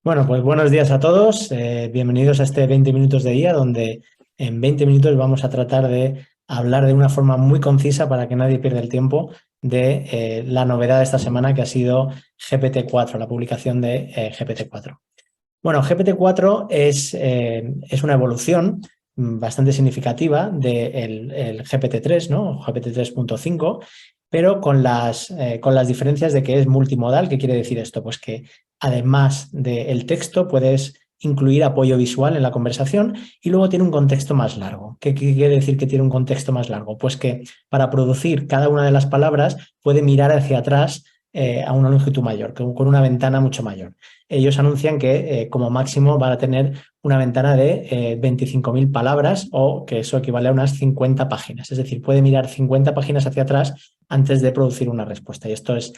Bueno, pues buenos días a todos. Bienvenidos a este 20 minutos de guía, donde en 20 minutos vamos a tratar de hablar de una forma muy concisa para que nadie pierda el tiempo de la novedad de esta semana que ha sido GPT-4, la publicación de GPT-4. Bueno, GPT-4 es una evolución bastante significativa del el GPT-3, ¿no? GPT-3.5, pero con las diferencias de que es multimodal. ¿Qué quiere decir esto? Pues que además del texto puedes incluir apoyo visual en la conversación y luego tiene un contexto más largo. ¿Qué quiere decir que tiene un contexto más largo? Pues que para producir cada una de las palabras puede mirar hacia atrás a una longitud mayor, con una ventana mucho mayor. Ellos anuncian que como máximo van a tener una ventana de 25.000 palabras o que eso equivale a unas 50 páginas. Es decir, puede mirar 50 páginas hacia atrás antes de producir una respuesta. Y esto es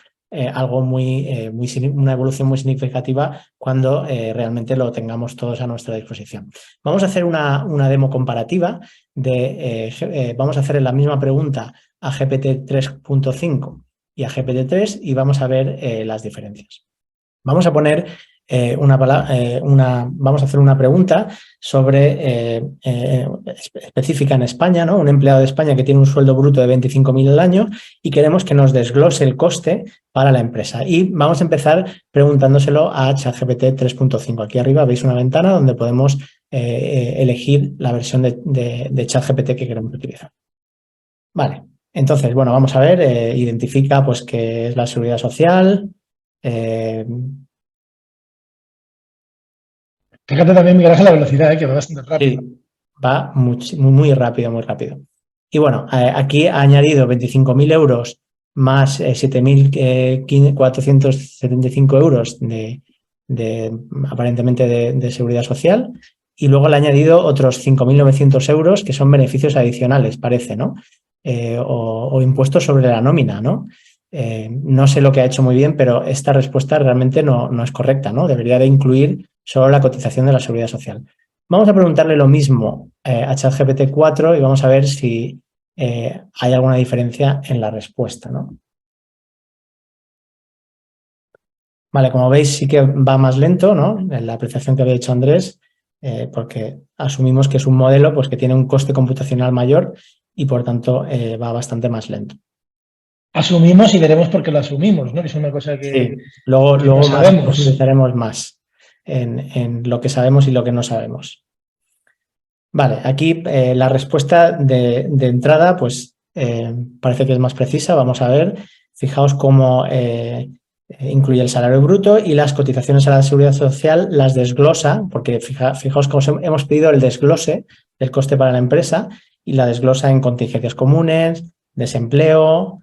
algo una evolución muy significativa cuando realmente lo tengamos todos a nuestra disposición. Vamos a hacer una demo comparativa vamos a hacer la misma pregunta a GPT 3.5 y a GPT-3 y vamos a ver las diferencias. Vamos a poner vamos a hacer una pregunta específica en España, ¿no? Un empleado de España que tiene un sueldo bruto de 25.000 al año y queremos que nos desglose el coste para la empresa. Y vamos a empezar preguntándoselo a ChatGPT 3.5. Aquí arriba veis una ventana donde podemos elegir la versión de ChatGPT que queremos utilizar. Vale, entonces, bueno, vamos a ver, identifica pues qué es la seguridad social. Fíjate también, Miguel Ángel, la velocidad, que va bastante rápido. Sí, va muy rápido, muy rápido. Y bueno, aquí ha añadido 25.000 euros más 7.475 euros aparentemente de seguridad social. Y luego le ha añadido otros 5.900 euros que son beneficios adicionales, parece, ¿no? O impuestos sobre la nómina, ¿no? No sé lo que ha hecho muy bien, pero esta respuesta realmente no es correcta, ¿no? Debería de incluir solo la cotización de la seguridad social. Vamos a preguntarle lo mismo a ChatGPT 4 y vamos a ver si hay alguna diferencia en la respuesta, ¿no? Vale, como veis sí que va más lento, ¿no? En la apreciación que había hecho Andrés, porque asumimos que es un modelo pues, que tiene un coste computacional mayor y por tanto va bastante más lento. Asumimos y veremos por qué lo asumimos, ¿no? Que es una cosa Sí, que no luego más sabemos. profundizaremos más en lo que sabemos y lo que no sabemos. Vale, aquí la respuesta de entrada pues parece que es más precisa. Vamos a ver, fijaos cómo incluye el salario bruto y las cotizaciones a la seguridad social las desglosa, porque fijaos cómo hemos pedido el desglose del coste para la empresa y la desglosa en contingencias comunes, desempleo.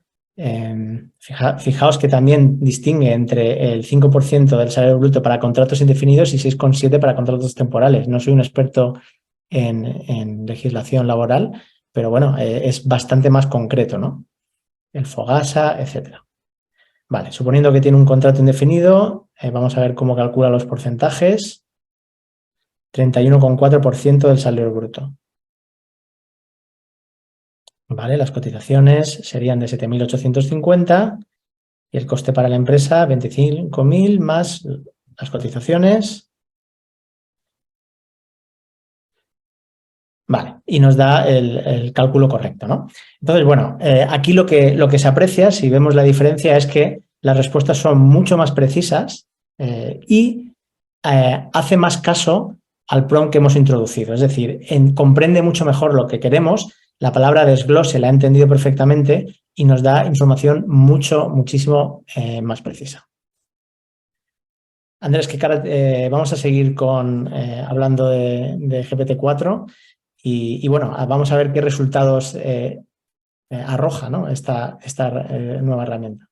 Fijaos que también distingue entre el 5% del salario bruto para contratos indefinidos y 6,7% para contratos temporales. No soy un experto en legislación laboral, pero bueno, es bastante más concreto, ¿no? El FOGASA, etcétera. Vale, suponiendo que tiene un contrato indefinido, vamos a ver cómo calcula los porcentajes. 31,4% del salario bruto. Vale, las cotizaciones serían de 7.850 y el coste para la empresa 25.000 más las cotizaciones. Vale, y nos da el cálculo correcto, ¿no? Entonces, bueno, aquí lo que se aprecia, si vemos la diferencia, es que las respuestas son mucho más precisas y hace más caso al prompt que hemos introducido. Es decir, comprende mucho mejor lo que queremos, la palabra desglose la ha entendido perfectamente y nos da información muchísimo más precisa. Andrés, vamos a seguir hablando de GPT-4. Y bueno, vamos a ver qué resultados arroja, ¿no? esta nueva herramienta.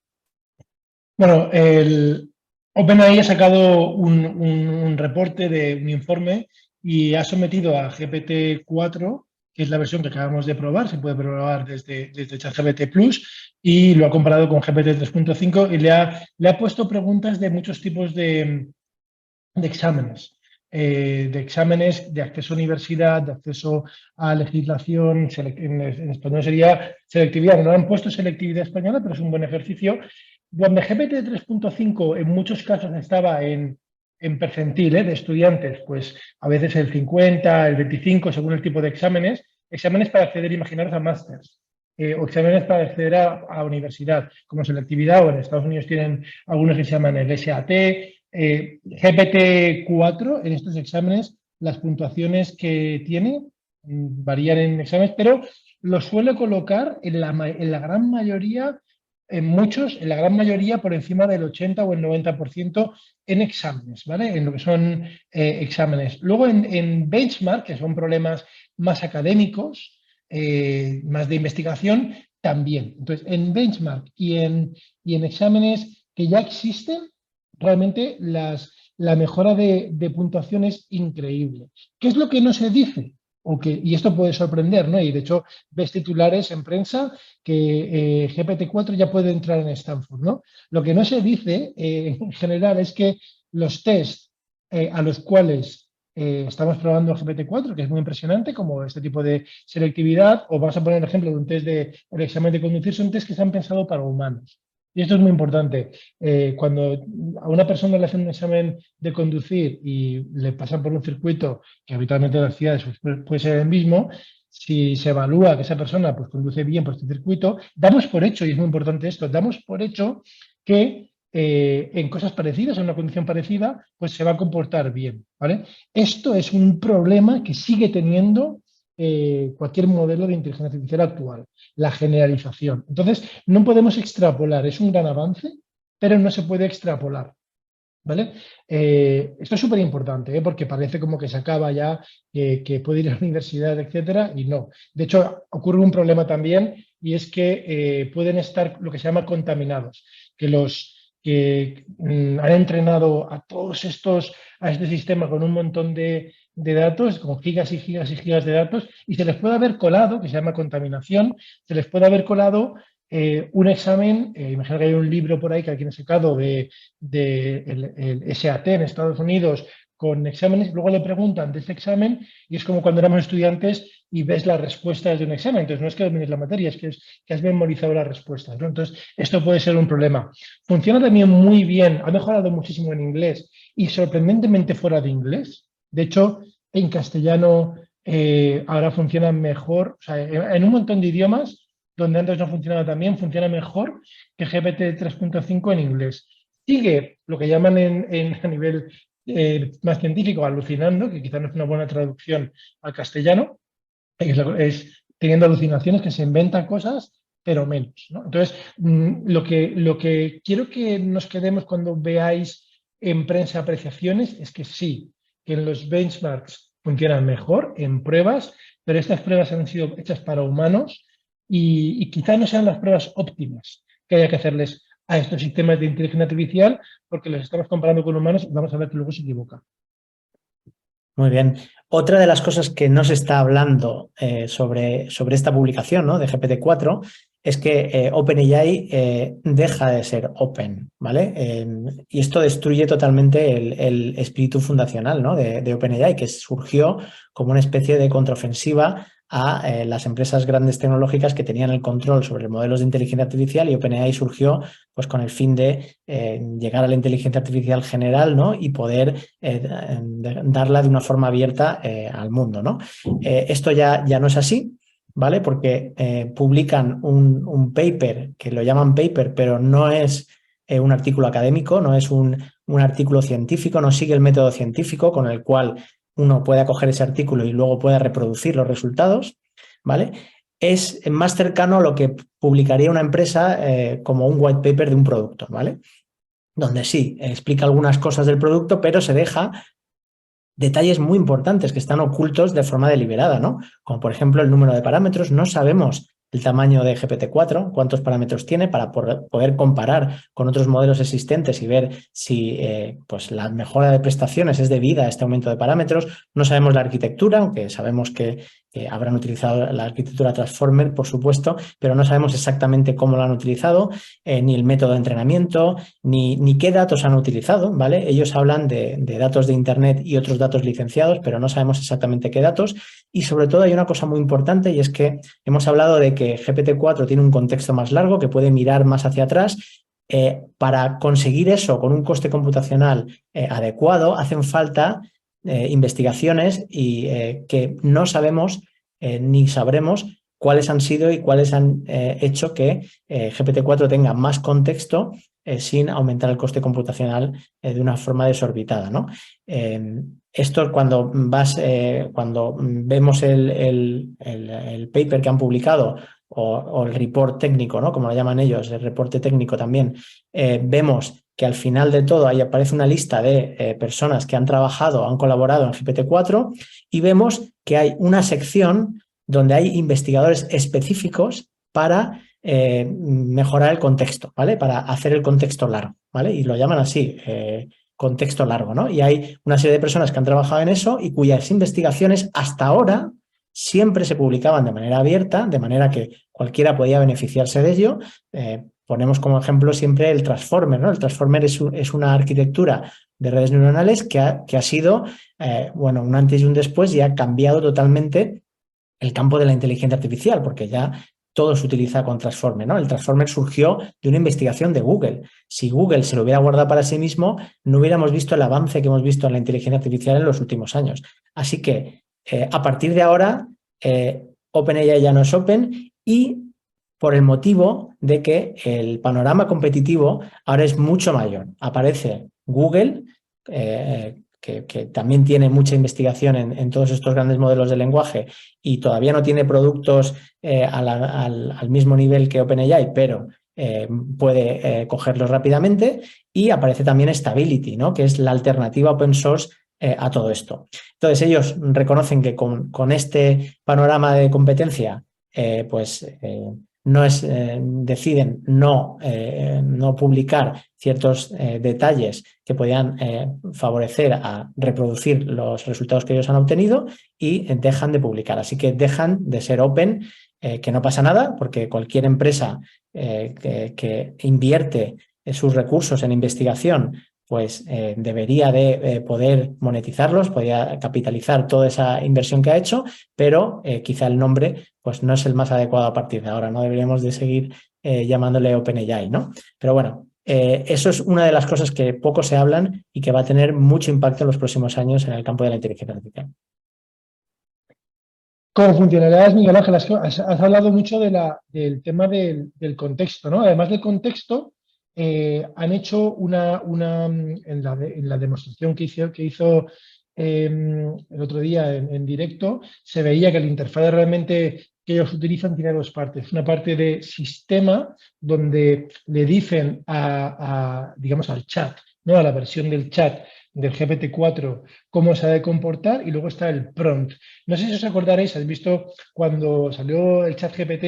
Bueno, el OpenAI ha sacado un reporte de un informe y ha sometido a GPT-4, que es la versión que acabamos de probar, se puede probar desde ChatGPT Plus, y lo ha comparado con GPT 3.5 y le ha puesto preguntas de muchos tipos de exámenes. De exámenes de acceso a universidad, de acceso a legislación, en español sería selectividad. No han puesto selectividad española, pero es un buen ejercicio. Donde GPT 3.5 en muchos casos estaba en en percentil, de estudiantes, pues a veces el 50, el 25, según el tipo de exámenes, exámenes para acceder, imaginaros, a másters, o exámenes para acceder a universidad, como selectividad, o en Estados Unidos tienen algunos que se llaman el SAT, GPT-4, en estos exámenes, las puntuaciones que tiene varían en exámenes, pero lo suele colocar en la gran mayoría, en muchos, en la gran mayoría por encima del 80 o el 90% en exámenes, ¿vale? En lo que son exámenes. Luego en benchmark, que son problemas más académicos, más de investigación, también. Entonces, en benchmark y en exámenes que ya existen, realmente la mejora de puntuación es increíble. ¿Qué es lo que no se dice? Y esto puede sorprender, ¿no? Y de hecho, ves titulares en prensa que GPT-4 ya puede entrar en Stanford, ¿no? Lo que no se dice en general es que los test a los cuales estamos probando GPT-4, que es muy impresionante, como este tipo de selectividad, o vamos a poner el ejemplo de un test de el examen de conducir, son test que se han pensado para humanos. Y esto es muy importante. Cuando a una persona le hacen un examen de conducir y le pasan por un circuito, que habitualmente en las ciudades puede ser el mismo, si se evalúa que esa persona pues, conduce bien por este circuito, damos por hecho, y es muy importante esto, damos por hecho que en cosas parecidas, en una condición parecida, pues se va a comportar bien, ¿vale? Esto es un problema que sigue teniendo cualquier modelo de inteligencia artificial actual, la generalización. Entonces, no podemos extrapolar, es un gran avance, pero no se puede extrapolar. ¿Vale? Esto es súper importante, porque parece como que se acaba ya, que puede ir a la universidad, etcétera, y no. De hecho, ocurre un problema también, y es que pueden estar lo que se llama contaminados, que los que han entrenado a este sistema con un montón de datos, con gigas y gigas y gigas de datos, y se les puede haber colado, que se llama contaminación, se les puede haber colado un examen, imagino que hay un libro por ahí que alguien ha sacado el SAT en Estados Unidos con exámenes, luego le preguntan de este examen y es como cuando éramos estudiantes y ves las respuestas de un examen. Entonces, no es que domines la materia, es que has memorizado las respuestas, ¿no? Entonces, esto puede ser un problema. Funciona también muy bien, ha mejorado muchísimo en inglés y sorprendentemente fuera de inglés. De hecho, en castellano ahora funciona mejor, o sea, en un montón de idiomas donde antes no funcionaba tan bien, funciona mejor que GPT 3.5 en inglés. Sigue lo que llaman a nivel más científico alucinando, que quizás no es una buena traducción al castellano, es teniendo alucinaciones, que se inventan cosas, pero menos, ¿no? Entonces, lo que quiero que nos quedemos cuando veáis en prensa apreciaciones es que sí, que en los benchmarks funcionan mejor en pruebas, pero estas pruebas han sido hechas para humanos y quizá no sean las pruebas óptimas que haya que hacerles a estos sistemas de inteligencia artificial porque los estamos comparando con humanos y vamos a ver que luego se equivocan. Muy bien. Otra de las cosas que no se está hablando sobre esta publicación, ¿no?, de GPT-4 es que OpenAI deja de ser open, ¿vale? Y esto destruye totalmente el espíritu fundacional, ¿no?, de OpenAI, que surgió como una especie de contraofensiva a las empresas grandes tecnológicas que tenían el control sobre los modelos de inteligencia artificial, y OpenAI surgió pues con el fin de llegar a la inteligencia artificial general, ¿no?, y poder darla de una forma abierta al mundo, ¿no? Esto ya no es así, ¿vale? Porque publican un paper, que lo llaman paper, pero no es un artículo académico, no es un artículo científico, no sigue el método científico con el cual uno puede acoger ese artículo y luego pueda reproducir los resultados, ¿vale? Es más cercano a lo que publicaría una empresa como un white paper de un producto, ¿vale? Donde sí, explica algunas cosas del producto, pero se deja detalles muy importantes que están ocultos de forma deliberada, ¿no? Como por ejemplo el número de parámetros. No sabemos el tamaño de GPT-4, cuántos parámetros tiene, para poder comparar con otros modelos existentes y ver si pues la mejora de prestaciones es debida a este aumento de parámetros. No sabemos la arquitectura, aunque sabemos que habrán utilizado la arquitectura Transformer, por supuesto, pero no sabemos exactamente cómo lo han utilizado, ni el método de entrenamiento, ni qué datos han utilizado, ¿vale? Ellos hablan de datos de Internet y otros datos licenciados, pero no sabemos exactamente qué datos. Y sobre todo hay una cosa muy importante, y es que hemos hablado de que GPT-4 tiene un contexto más largo, que puede mirar más hacia atrás, Para conseguir eso con un coste computacional adecuado, hacen falta investigaciones y que no sabemos ni sabremos cuáles han sido y cuáles han hecho que GPT-4 tenga más contexto sin aumentar el coste computacional de una forma desorbitada, ¿no? Esto cuando cuando vemos el paper que han publicado o el report técnico, ¿no? Como lo llaman ellos, el reporte técnico también, vemos que al final de todo ahí aparece una lista de personas que han trabajado, han colaborado en GPT-4 y vemos que hay una sección donde hay investigadores específicos para mejorar el contexto, ¿vale? Para hacer el contexto largo, ¿vale? Y lo llaman así, contexto largo, ¿no? Y hay una serie de personas que han trabajado en eso y cuyas investigaciones hasta ahora siempre se publicaban de manera abierta, de manera que cualquiera podía beneficiarse de ello. Ponemos como ejemplo siempre el Transformer, ¿no? El Transformer es una arquitectura de redes neuronales que ha sido, bueno, un antes y un después y ha cambiado totalmente el campo de la inteligencia artificial, porque ya todo se utiliza con Transformer, ¿no? El Transformer surgió de una investigación de Google. Si Google se lo hubiera guardado para sí mismo, no hubiéramos visto el avance que hemos visto en la inteligencia artificial en los últimos años. Así que, a partir de ahora, OpenAI ya no es Open y por el motivo de que el panorama competitivo ahora es mucho mayor. Aparece Google, que también tiene mucha investigación en todos estos grandes modelos de lenguaje y todavía no tiene productos al mismo nivel que OpenAI, pero puede cogerlos rápidamente, y aparece también Stability, ¿no? Que es la alternativa open source a todo esto. Entonces ellos reconocen que con este panorama de competencia deciden no publicar ciertos detalles que podían favorecer a reproducir los resultados que ellos han obtenido y dejan de publicar. Así que dejan de ser open, que no pasa nada, porque cualquier empresa que invierte sus recursos en investigación pues debería de poder monetizarlos, podría capitalizar toda esa inversión que ha hecho, pero quizá el nombre pues no es el más adecuado a partir de ahora, no deberíamos de seguir llamándole OpenAI, ¿no? Pero bueno, eso es una de las cosas que poco se hablan y que va a tener mucho impacto en los próximos años en el campo de la inteligencia artificial. Como funcionalidades, Miguel Ángel, has hablado mucho del tema del contexto, ¿no? Además del contexto, han hecho en la demostración que hizo el otro día en directo, se veía que la interfaz realmente que ellos utilizan tiene dos partes. Una parte de sistema, donde le dicen digamos, al chat, ¿no? A la versión del chat del GPT-4 cómo se ha de comportar, y luego está el prompt. No sé si os acordaréis, habéis visto cuando salió el ChatGPT,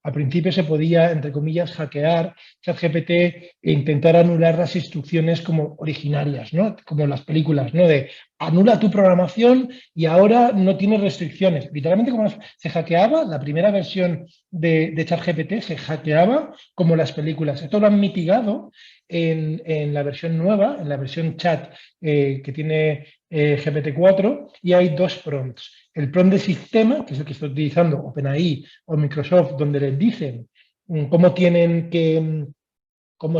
al principio se podía, entre comillas, hackear ChatGPT e intentar anular las instrucciones como originarias, ¿no? Como las películas, ¿no? De anula tu programación y ahora no tienes restricciones. Literalmente, como se hackeaba, la primera versión de ChatGPT se hackeaba como las películas. Esto lo han mitigado en la versión nueva, en la versión chat que tiene GPT-4, y hay dos prompts. El prompt de sistema, que es el que está utilizando OpenAI o Microsoft, donde les dicen cómo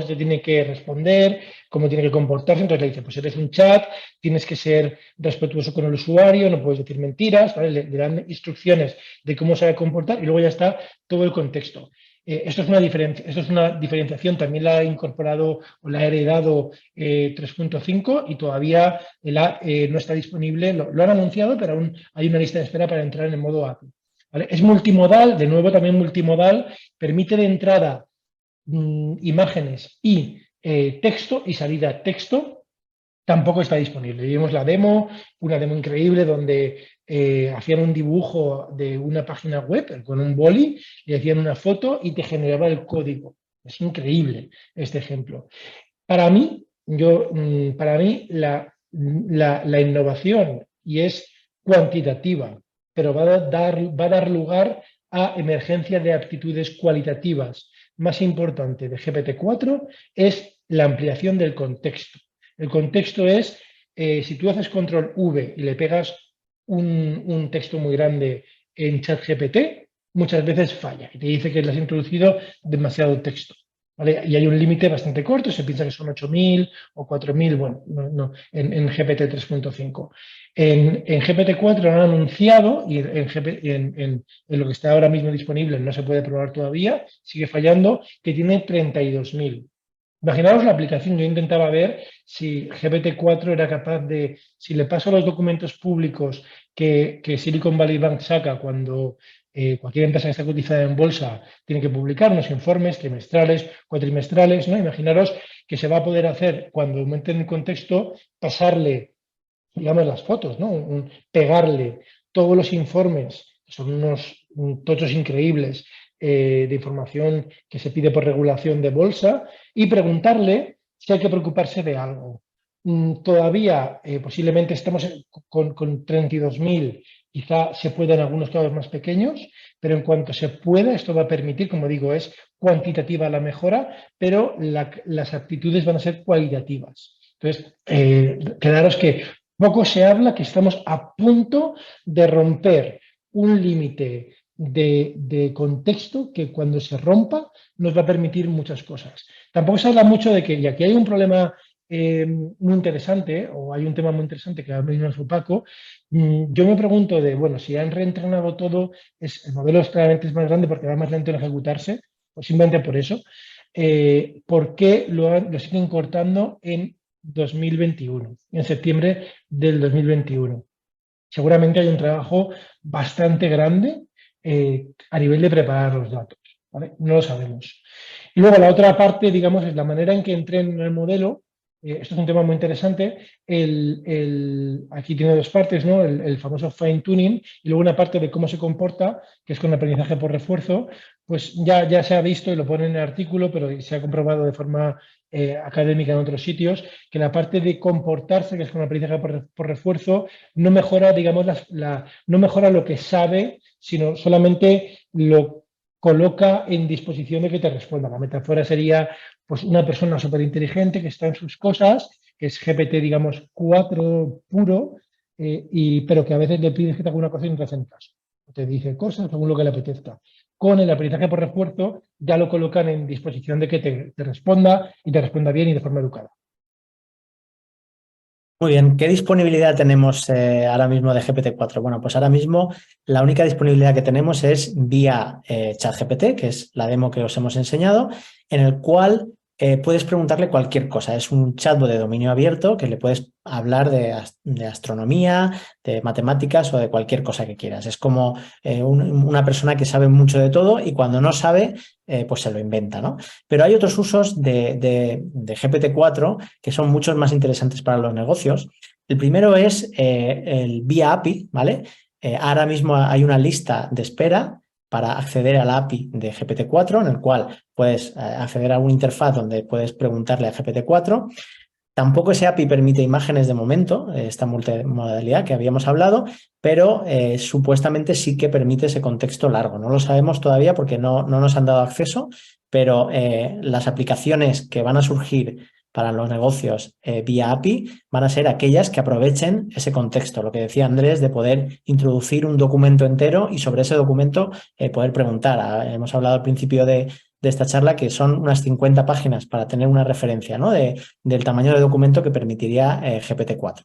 se tiene que responder, cómo tiene que comportarse. Entonces le dice, pues eres un chat, tienes que ser respetuoso con el usuario, no puedes decir mentiras, ¿vale? Le dan instrucciones de cómo se va a comportar y luego ya está todo el contexto. Esto es una diferenciación, también la ha incorporado o la ha heredado 3.5 y todavía no está disponible, lo han anunciado, pero aún hay una lista de espera para entrar en el modo API. ¿Vale? Es multimodal, de nuevo también multimodal, permite de entrada imágenes y texto, y salida texto. Tampoco está disponible. Vimos la demo, una demo increíble donde hacían un dibujo de una página web con un boli, le hacían una foto y te generaba el código. Es increíble este ejemplo. Para mí, la innovación, y es cuantitativa, pero va a dar lugar a emergencia de aptitudes cualitativas. Más importante de GPT-4 es la ampliación del contexto. El contexto es, si tú haces control V y le pegas un texto muy grande en ChatGPT, muchas veces falla y te dice que le has introducido demasiado texto. ¿vale? Y hay un límite bastante corto, se piensa que son 8.000 o 4.000, bueno, en GPT 3.5. En GPT-4 han anunciado, y en lo que está ahora mismo disponible no se puede probar todavía, sigue fallando, que tiene 32.000. Imaginaos la aplicación, yo intentaba ver si GPT-4 era capaz de, si le paso los documentos públicos que Silicon Valley Bank saca cuando cualquier empresa que está cotizada en bolsa tiene que publicar unos informes trimestrales, cuatrimestrales, ¿no? Imaginaros que se va a poder hacer, cuando aumenten el contexto, pasarle, digamos, las fotos, ¿no? Pegarle todos los informes, que son unos tochos increíbles, de información que se pide por regulación de bolsa, y preguntarle si hay que preocuparse de algo. Todavía posiblemente estamos con 32.000, quizá se pueda en algunos casos más pequeños, pero en cuanto se pueda, esto va a permitir, como digo, es cuantitativa la mejora, pero las aptitudes van a ser cualitativas. Entonces, quedaros que poco se habla que estamos a punto de romper un límite de contexto que cuando se rompa nos va a permitir muchas cosas. Tampoco se habla mucho de que, y aquí hay un problema muy interesante, o hay un tema muy interesante que ha venido su Paco, yo me pregunto de, bueno, si han reentrenado todo, el modelo claramente es más grande porque va más lento en ejecutarse, o simplemente por eso, ¿por qué lo siguen cortando en 2021, en septiembre del 2021? Seguramente hay un trabajo bastante grande a nivel de preparar los datos, ¿vale? No lo sabemos. Y luego la otra parte, digamos, es la manera en que entrenan el modelo. Esto es un tema muy interesante. Aquí tiene dos partes, ¿no? El famoso fine tuning y luego una parte de cómo se comporta, que es con aprendizaje por refuerzo. Pues ya se ha visto y lo pone en el artículo, pero se ha comprobado de forma académica en otros sitios, que la parte de comportarse, que es con aprendizaje por refuerzo, no mejora, digamos, no mejora lo que sabe, sino solamente lo coloca en disposición de que te responda. La metáfora sería pues una persona súper inteligente que está en sus cosas, que es GPT, digamos, 4 puro, pero que a veces le pides que te haga una cosa y no te hacen caso. Te dice cosas según lo que le apetezca. Con el aprendizaje por refuerzo ya lo colocan en disposición de que te responda y te responda bien y de forma educada. Muy bien, ¿qué disponibilidad tenemos ahora mismo de GPT-4? Bueno, pues ahora mismo la única disponibilidad que tenemos es vía ChatGPT, que es la demo que os hemos enseñado, en el cual puedes preguntarle cualquier cosa. Es un chatbot de dominio abierto que le puedes hablar de astronomía, de matemáticas o de cualquier cosa que quieras. Es como una persona que sabe mucho de todo y cuando no sabe, pues se lo inventa, ¿no? Pero hay otros usos de GPT-4 que son muchos más interesantes para los negocios. El primero es el vía API, ¿vale? Ahora mismo hay una lista de espera para acceder a la API de GPT-4, en el cual puedes acceder a una interfaz donde puedes preguntarle a GPT-4. Tampoco ese API permite imágenes de momento, esta multimodalidad que habíamos hablado, pero supuestamente sí que permite ese contexto largo. No lo sabemos todavía porque no nos han dado acceso, pero las aplicaciones que van a surgir para los negocios vía API van a ser aquellas que aprovechen ese contexto, lo que decía Andrés, de poder introducir un documento entero y sobre ese documento poder preguntar. Hemos hablado al principio de esta charla que son unas 50 páginas para tener una referencia, ¿no? Del tamaño de documento que permitiría GPT-4.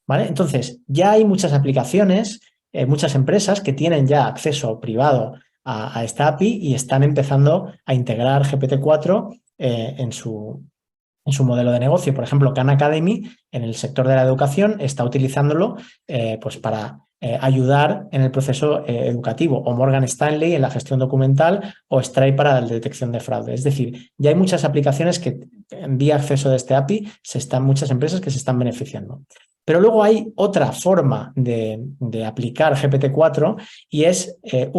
¿Vale? Entonces, ya hay muchas aplicaciones, muchas empresas que tienen ya acceso privado a esta API y están empezando a integrar GPT-4 en su modelo de negocio. Por ejemplo, Khan Academy, en el sector de la educación, está utilizándolo pues para ayudar en el proceso educativo, o Morgan Stanley en la gestión documental, o Stripe para la detección de fraude. Es decir, ya hay muchas aplicaciones que vía acceso de este API muchas empresas que se están beneficiando. Pero luego hay otra forma de aplicar GPT-4 y es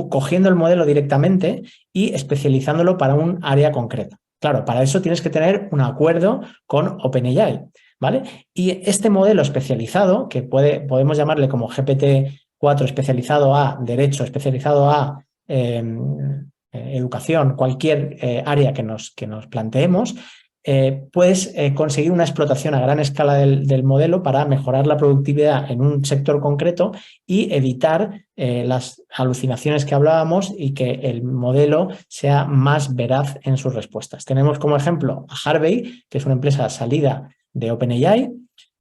cogiendo el modelo directamente y especializándolo para un área concreta. Claro, para eso tienes que tener un acuerdo con OpenAI, ¿vale? Y este modelo especializado, que podemos llamarle como GPT-4 especializado a derecho, especializado a educación, cualquier área que nos planteemos, puedes conseguir una explotación a gran escala del modelo para mejorar la productividad en un sector concreto y evitar las alucinaciones que hablábamos y que el modelo sea más veraz en sus respuestas. Tenemos como ejemplo a Harvey, que es una empresa salida de OpenAI,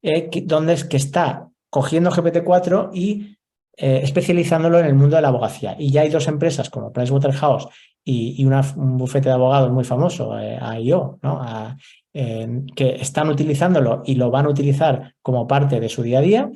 que está cogiendo GPT-4 y especializándolo en el mundo de la abogacía. Y ya hay dos empresas como Pricewaterhouse y un bufete de abogados muy famoso, AIO, ¿no? Que están utilizándolo y lo van a utilizar como parte de su día a día.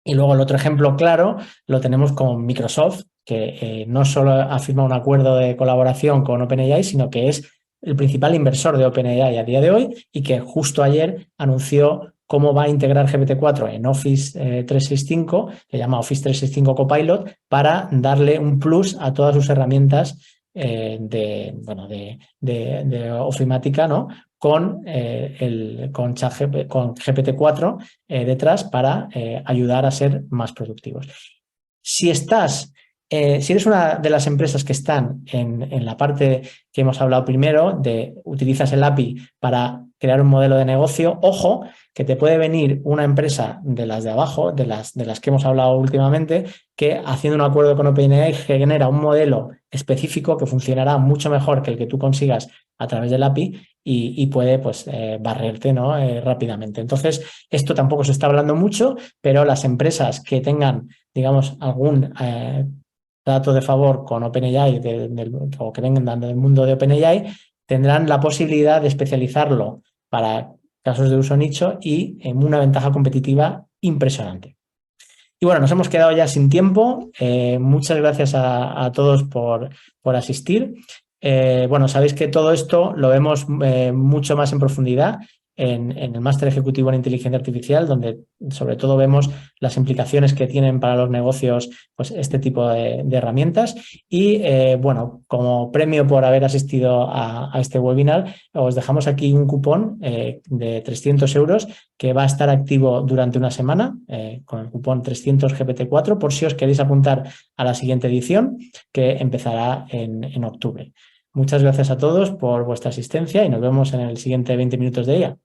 Y luego el otro ejemplo claro lo tenemos con Microsoft, que no solo ha firmado un acuerdo de colaboración con OpenAI, sino que es el principal inversor de OpenAI a día de hoy y que justo ayer anunció cómo va a integrar GPT-4 en Office 365, que llama Office 365 Copilot, para darle un plus a todas sus herramientas de ofimática, ¿no? Con GPT-4 detrás para ayudar a ser más productivos. Si eres una de las empresas que están en la parte que hemos hablado primero, utilizas el API para crear un modelo de negocio, ojo, que te puede venir una empresa de las de abajo, de las que hemos hablado últimamente, que haciendo un acuerdo con OpenAI genera un modelo específico que funcionará mucho mejor que el que tú consigas a través del API y puede pues barrerte, ¿no? Rápidamente. Entonces, esto tampoco se está hablando mucho, pero las empresas que tengan, digamos, algún dato de favor con OpenAI o que vengan del mundo de OpenAI tendrán la posibilidad de especializarlo para casos de uso nicho y en una ventaja competitiva impresionante. Y bueno, nos hemos quedado ya sin tiempo. Muchas gracias a todos por asistir. Bueno, sabéis que todo esto lo vemos mucho más en profundidad en el Máster Ejecutivo en Inteligencia Artificial, donde sobre todo vemos las implicaciones que tienen para los negocios pues, este tipo de herramientas. Y bueno, como premio por haber asistido a este webinar, os dejamos aquí un cupón de 300 euros que va a estar activo durante una semana con el cupón 300 GPT-4 por si os queréis apuntar a la siguiente edición que empezará en octubre. Muchas gracias a todos por vuestra asistencia y nos vemos en el siguiente 20 minutos de IA.